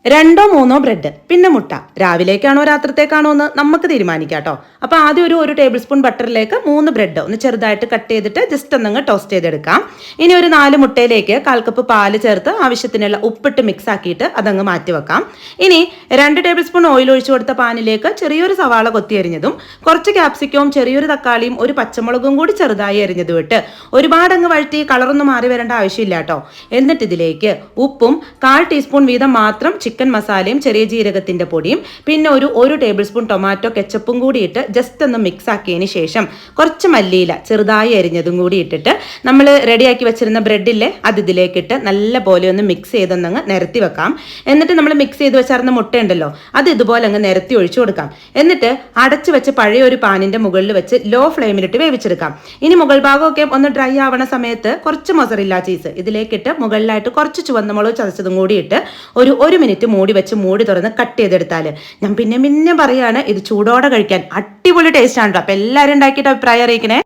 രണ്ടോ മൂന്നോ ബ്രെഡ് പിന്നെ മുട്ട. രാവിലേക്കാണോ രാത്രിത്തേക്കാണോ എന്ന് നമുക്ക് തീരുമാനിക്കാം കേട്ടോ. അപ്പോൾ ആദ്യം ഒരു ടേബിൾ സ്പൂൺ ബട്ടറിലേക്ക് 3 ബ്രെഡ് ഒന്ന് ചെറുതായിട്ട് കട്ട് ചെയ്തിട്ട് ജസ്റ്റ് ഒന്നങ്ങ് ടോസ്റ്റ് ചെയ്തെടുക്കാം. ഇനി ഒരു 4 മുട്ടയിലേക്ക് 1/4 കപ്പ് പാല് ചേർത്ത് ആവശ്യത്തിനുള്ള ഉപ്പിട്ട് മിക്സ് ആക്കിയിട്ട് അതങ്ങ് മാറ്റി വെക്കാം. ഇനി 2 ടേബിൾ സ്പൂൺ ഓയിൽ ഒഴിച്ചു കൊടുത്ത പാനിലേക്ക് ചെറിയൊരു സവാള കൊത്തി അരിഞ്ഞതും കുറച്ച് ക്യാപ്സിക്കവും ചെറിയൊരു തക്കാളിയും ഒരു പച്ചമുളകും കൂടി ചെറുതായി അരിഞ്ഞതും ഇട്ട് ഒരുപാട് അങ്ങ് വഴറ്റി കളറൊന്നും മാറി വരേണ്ട ആവശ്യമില്ല കേട്ടോ. എന്നിട്ട് ഇതിലേക്ക് ഉപ്പും 1/4 ടീസ്പൂൺ വീതം മാത്രം ചിക്കൻ മസാലയും ചെറിയ ജീരകത്തിന്റെ പൊടിയും പിന്നെ ഒരു ടേബിൾ സ്പൂൺ ടൊമാറ്റോ കെച്ചപ്പും കൂടി ഇട്ട് ജസ്റ്റ് ഒന്ന് മിക്സ് ആക്കിയതിന് ശേഷം കുറച്ച് മല്ലിയില ചെറുതായി അരിഞ്ഞതും കൂടി ഇട്ടിട്ട് നമ്മൾ റെഡിയാക്കി വെച്ചിരുന്ന ബ്രെഡില്ലേ അത് ഇതിലേക്കിട്ട് നല്ല പോലെ ഒന്ന് മിക്സ് ചെയ്തൊന്നങ്ങ് നിരത്തി വെക്കാം. എന്നിട്ട് നമ്മൾ മിക്സ് ചെയ്ത് വെച്ചിരുന്ന മുട്ട ഉണ്ടല്ലോ അത് ഇതുപോലെ അങ്ങ് നിരത്തി ഒഴിച്ചു കൊടുക്കാം. എന്നിട്ട് അടച്ചു വെച്ച് പഴയ ഒരു പാനിന്റെ മുകളിൽ വെച്ച് ലോ ഫ്ലെയിമിലിട്ട് വേവിച്ചെടുക്കാം. ഇനി മുകൾ ഭാഗമൊക്കെ ഒന്ന് ഡ്രൈ ആവണ സമയത്ത് കുറച്ച് മൊസറില്ല ചീസ് ഇതിലേക്കിട്ട് മുകളിലായിട്ട് കുറച്ച് ചുവന്ന മുളക് ചതച്ചതും കൂടി ഇട്ട് ഒരു മിനിറ്റ് മൂടി വെച്ച് മൂടി തുറന്ന് കട്ട് ചെയ്തെടുത്താൽ ഞാൻ പിന്നെ പറയാണ് ഇത് ചൂടോടെ കഴിക്കാൻ അടിപൊളി ടേസ്റ്റ് ആണ്. അപ്പൊ എല്ലാവരും ഉണ്ടാക്കിയിട്ട് അഭിപ്രായം അറിയിക്കണേ.